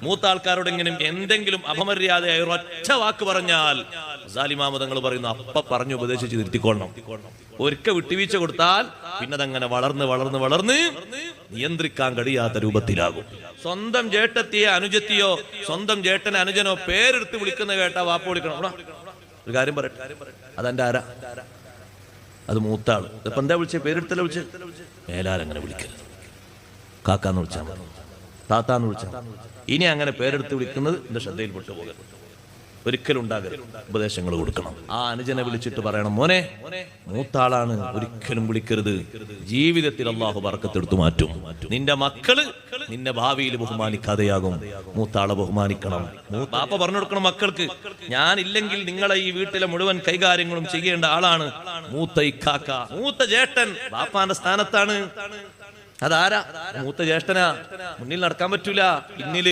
മൂത്ത ആൾക്കാരോടെങ്കിലും എന്തെങ്കിലും അപമര്യാദയായ ഒരൊറ്റ വാക്ക് പറഞ്ഞാൽ ഗസാലിമാമ തങ്ങൾ പറയുന്നു അപ്പ പറഞ്ഞു ഉപദേശിച്ച് തിരുത്തിക്കൊള്ളണം. ഒരിക്കൽ വിട്ടുവീഴ്ച കൊടുത്താൽ പിന്നെ അതങ്ങനെ വളർന്ന് വളർന്ന് വളർന്ന് നിയന്ത്രിക്കാൻ കഴിയാത്ത രൂപത്തിലാകും. സ്വന്തം ജേട്ടത്തിയോ അനുജത്തിയോ സ്വന്തം ചേട്ടനെ അനുജനോ പേരെടുത്ത് വിളിക്കുന്ന കേട്ടാ വാപ്പ വിളിക്കണം. ഒരു കാര്യം പറയട്ടെ, അതെന്റെ ആരാ? അത് മൂത്താള്. ഇപ്പൊ എന്താ വിളിച്ചേ? പേരെടുത്തല്ല വിളിച്ചേ. മേലാലങ്ങനെ വിളിക്കരുത്. കാക്കാന്ന് വിളിച്ചാൽ മതി, താത്താന്ന് വിളിച്ചാൽ മതി. ഇനി അങ്ങനെ പേരെടുത്ത് വിളിക്കുന്നത് എന്റെ ശ്രദ്ധയിൽപ്പെട്ടു പോകരുത്. ഒരിക്കലും ഉണ്ടാകരുത്. ഉപദേശങ്ങൾ കൊടുക്കണം. ആ അനുജനെ വിളിച്ചിട്ട് പറയണം, മോനെ മൂത്താളാണ്, ഒരിക്കലും വിളിക്കരുത്. ജീവിതത്തിൽ അള്ളാഹു ബർക്കത്തെടുത്തു മാറ്റും. നിന്റെ മക്കള് നിന്നെ ഭാവിയിൽ ബഹുമാനിക്കാതെയാകും. മൂത്താളെ ബഹുമാനിക്കണം. ബാപ്പ പറഞ്ഞു കൊടുക്കണം മക്കൾക്ക്, ഞാനില്ലെങ്കിൽ നിങ്ങളെ ഈ വീട്ടിലെ മുഴുവൻ കൈകാര്യങ്ങളും ചെയ്യേണ്ട ആളാണ് മൂത്ത ഇക്കാക്ക. മൂത്ത ജ്യേഷ്ഠൻ ബാപ്പാന്റെ സ്ഥാനത്താണ്. അതാരാ? മൂത്ത ജ്യേഷ്ഠനാ. മുന്നിൽ നടക്കാൻ പറ്റൂല, പിന്നില്